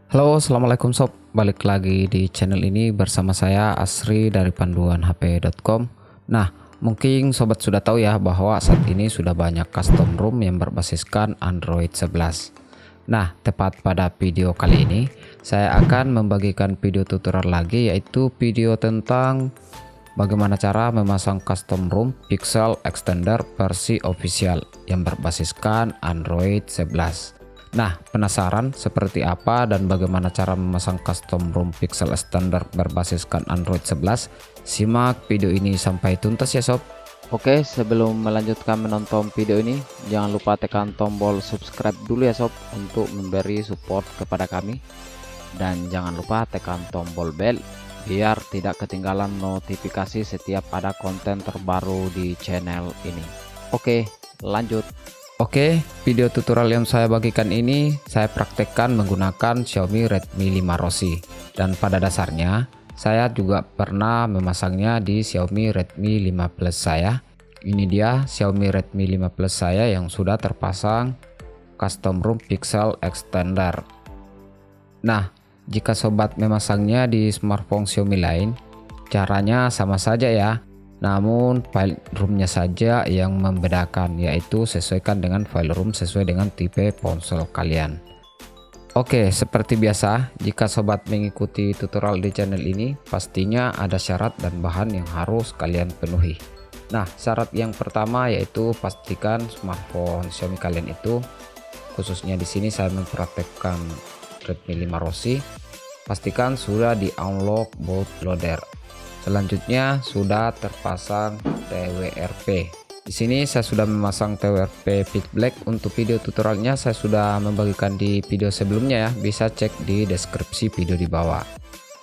Halo, assalamualaikum sob. Balik lagi di channel ini bersama saya Asri dari panduanhp.com. Nah, mungkin sobat sudah tahu ya bahwa saat ini sudah banyak custom ROM yang berbasiskan Android 11. Nah, tepat pada video kali ini saya akan membagikan video tutorial lagi, yaitu video tentang bagaimana cara memasang custom ROM Pixel Extender versi official yang berbasiskan Android 11. Nah, penasaran seperti apa dan bagaimana cara memasang custom ROM Pixel Extender berbasiskan Android 11? Simak video ini sampai tuntas ya sob. Oke, sebelum melanjutkan menonton video ini, jangan lupa tekan tombol subscribe dulu ya sob untuk memberi support kepada kami. Dan jangan lupa tekan tombol bell biar tidak ketinggalan notifikasi setiap ada konten terbaru di channel ini. Oke, lanjut. Oke, video tutorial yang saya bagikan ini saya praktekkan menggunakan Xiaomi Redmi 5 Rossi, dan pada dasarnya saya juga pernah memasangnya di Xiaomi Redmi 5 Plus saya. Ini dia Xiaomi Redmi 5 Plus saya yang sudah terpasang custom ROM Pixel Extender. Nah, jika sobat memasangnya di smartphone Xiaomi lain, caranya sama saja ya. Namun file ROM-nya saja yang membedakan, yaitu sesuaikan dengan file ROM sesuai dengan tipe ponsel kalian. Oke, seperti biasa, jika sobat mengikuti tutorial di channel ini, pastinya ada syarat dan bahan yang harus kalian penuhi. Nah, syarat yang pertama yaitu pastikan smartphone Xiaomi kalian itu, khususnya di sini saya mempraktekkan Redmi 5 Rossi, pastikan sudah di unlock bootloader. Selanjutnya sudah terpasang TWRP. Di sini saya sudah memasang TWRP Pitch Black. Untuk video tutorialnya saya sudah membagikan di video sebelumnya ya, bisa cek di deskripsi video di bawah.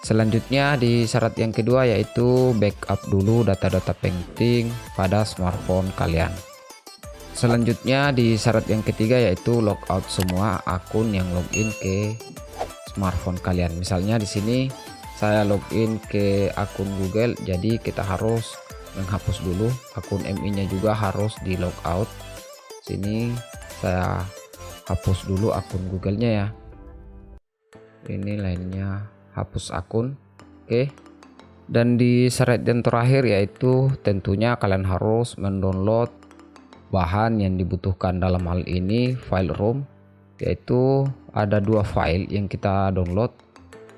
Selanjutnya di syarat yang kedua yaitu backup dulu data-data penting pada smartphone kalian. Selanjutnya di syarat yang ketiga yaitu logout semua akun yang login ke smartphone kalian. Misalnya di sini saya login ke akun Google, jadi kita harus menghapus dulu akun MI-nya, juga harus di logout. Sini saya hapus dulu akun Google-nya ya. Ini lainnya hapus akun. Oke. Dan di syarat yang terakhir yaitu tentunya kalian harus mendownload bahan yang dibutuhkan dalam hal ini file ROM, yaitu ada dua file yang kita download.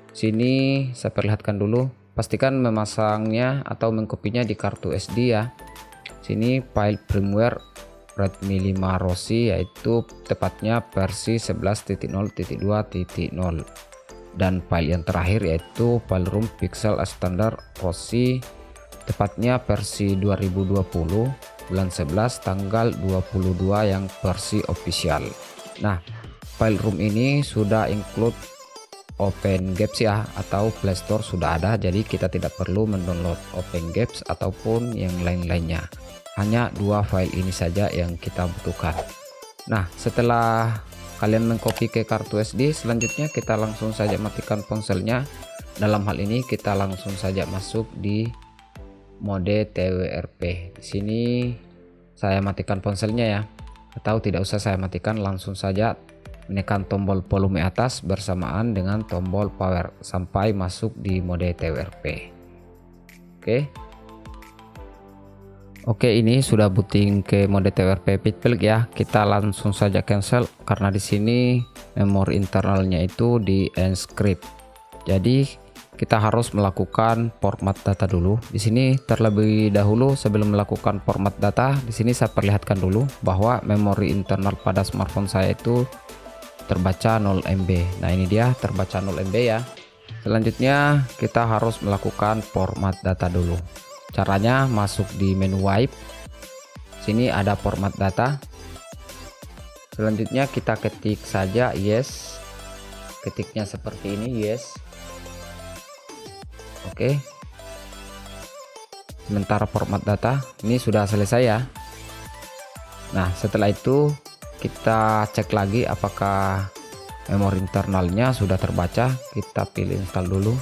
Sini saya perlihatkan dulu, pastikan memasangnya atau mengkopinya di kartu SD ya. Sini file firmware Redmi 5 Rossi, yaitu tepatnya versi 11.0.2.0, dan file yang terakhir yaitu file ROM Pixel Extender Rossi, tepatnya versi 2020 bulan 11 tanggal 22 yang versi official. Nah, file ROM ini sudah include OpenGapes ya, atau Playstore sudah ada, jadi kita tidak perlu mendownload OpenGapes ataupun yang lain-lainnya. Hanya dua file ini saja yang kita butuhkan. Nah, setelah kalian mengcopy ke kartu SD, selanjutnya kita langsung saja matikan ponselnya. Dalam hal ini kita langsung saja masuk di mode TWRP. Di sini saya matikan ponselnya ya, atau tidak usah saya matikan, langsung saja menekan tombol volume atas bersamaan dengan tombol power sampai masuk di mode TWRP. Oke, ini sudah booting ke mode TWRP Pitch Black ya. Kita langsung saja cancel karena di sini memori internalnya itu di encrypt. Jadi kita harus melakukan format data dulu. Di sini terlebih dahulu sebelum melakukan format data, di sini saya perlihatkan dulu bahwa memori internal pada smartphone saya itu terbaca 0 MB. Nah, ini dia terbaca 0 MB ya. Selanjutnya kita harus melakukan format data dulu. Caranya masuk di menu wipe. Sini ada format data. Selanjutnya kita ketik saja yes. Ketiknya seperti ini, yes. Oke. sementara format data ini sudah selesai ya. Nah, setelah itu kita cek lagi apakah memori internalnya sudah terbaca. Kita pilih install dulu,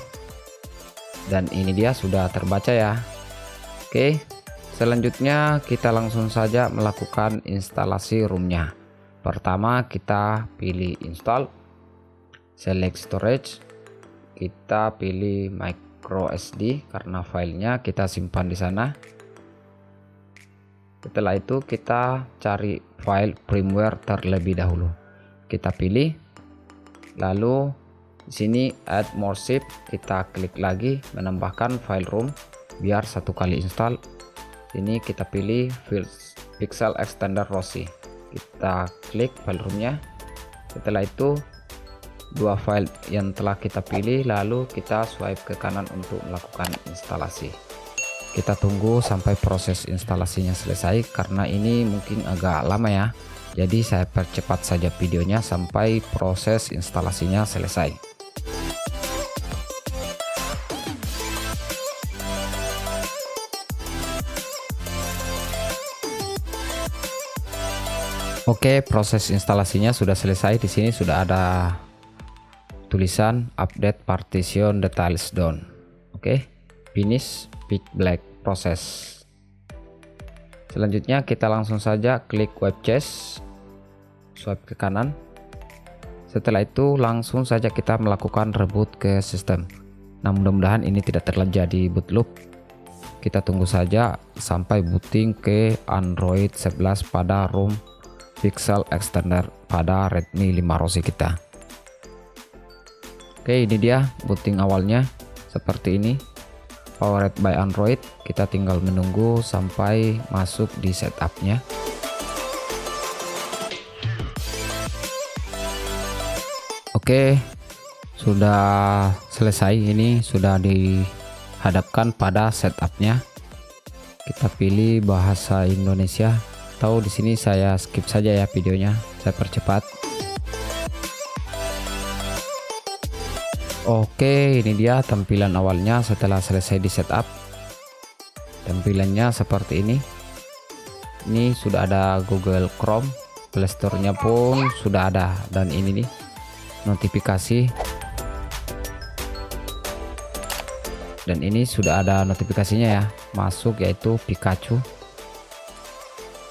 dan ini dia sudah terbaca ya. Oke, selanjutnya kita langsung saja melakukan instalasi ROM-nya. Pertama kita pilih install, select storage, kita pilih micro SD karena filenya kita simpan di sana. Setelah itu kita cari file firmware terlebih dahulu. Kita pilih, lalu di sini add more zip, kita klik lagi menambahkan file ROM biar satu kali install. Ini kita pilih Pixel Extender Roxy. Kita klik file ROM-nya. Setelah itu dua file yang telah kita pilih, lalu kita swipe ke kanan untuk melakukan instalasi. Kita tunggu sampai proses instalasinya selesai karena ini mungkin agak lama ya. Jadi saya percepat saja videonya sampai proses instalasinya selesai. Oke, proses instalasinya sudah selesai. Di sini sudah ada tulisan update partition details down. Oke, finish pitch black proses. Selanjutnya kita langsung saja klik web cache, swipe ke kanan. Setelah itu langsung saja kita melakukan reboot ke sistem. Nah, mudah-mudahan ini tidak terjadi boot loop. Kita tunggu saja sampai booting ke Android 11 pada ROM Pixel Extender pada Redmi 5 Roxy kita. Oke, ini dia booting awalnya seperti ini. Powered by Android. Kita tinggal menunggu sampai masuk di setupnya. Oke, sudah selesai. Ini sudah dihadapkan pada setupnya. Kita pilih bahasa Indonesia. Tahu di sini saya skip saja ya videonya. Saya percepat. Oke, ini dia tampilan awalnya setelah selesai di setup. Tampilannya seperti ini. Ini sudah ada Google Chrome, Play Store-nya pun sudah ada, dan ini nih notifikasi. Dan ini sudah ada notifikasinya ya, masuk yaitu Pikachu.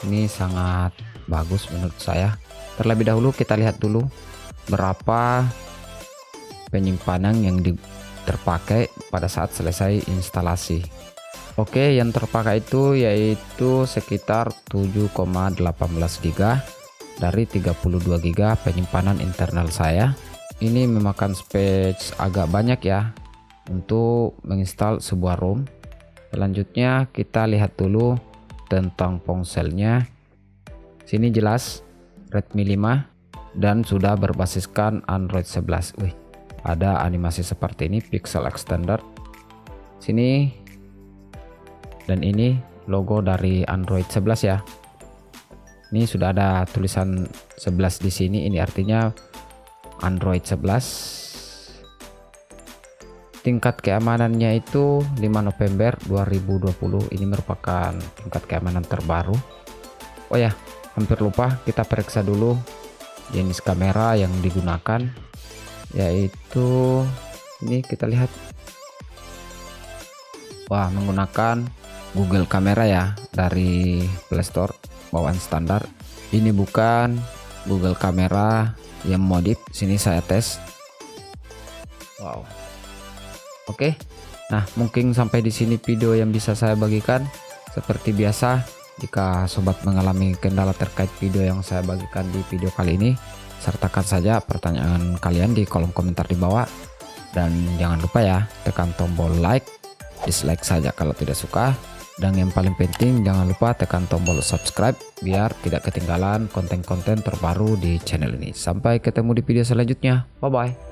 Ini sangat bagus menurut saya. Terlebih dahulu kita lihat dulu berapa penyimpanan yang terpakai pada saat selesai instalasi. Oke, yang terpakai itu yaitu sekitar 7,18 GB dari 32 GB penyimpanan internal saya. Ini memakan space agak banyak ya untuk menginstal sebuah ROM. Selanjutnya kita lihat dulu tentang ponselnya. Sini jelas Redmi 5 dan sudah berbasiskan Android 11. Ada animasi seperti ini, Pixel Extender sini, dan ini logo dari Android 11 ya. Ini sudah ada tulisan 11 di sini, ini artinya Android 11. Tingkat keamanannya itu 5 November 2020. Ini merupakan tingkat keamanan terbaru. Oh ya, hampir lupa, kita periksa dulu jenis kamera yang digunakan, yaitu ini kita lihat, wah, menggunakan Google Kamera ya dari Play Store bawaan standar. Ini bukan Google Kamera yang modif. Sini saya tes. Wow. Oke. Nah, mungkin sampai di sini video yang bisa saya bagikan. Seperti biasa, jika sobat mengalami kendala terkait video yang saya bagikan di video kali ini, sertakan saja pertanyaan kalian di kolom komentar di bawah. Dan jangan lupa ya, tekan tombol like, dislike saja kalau tidak suka. Dan yang paling penting, jangan lupa tekan tombol subscribe biar tidak ketinggalan konten-konten terbaru di channel ini. Sampai ketemu di video selanjutnya. Bye bye.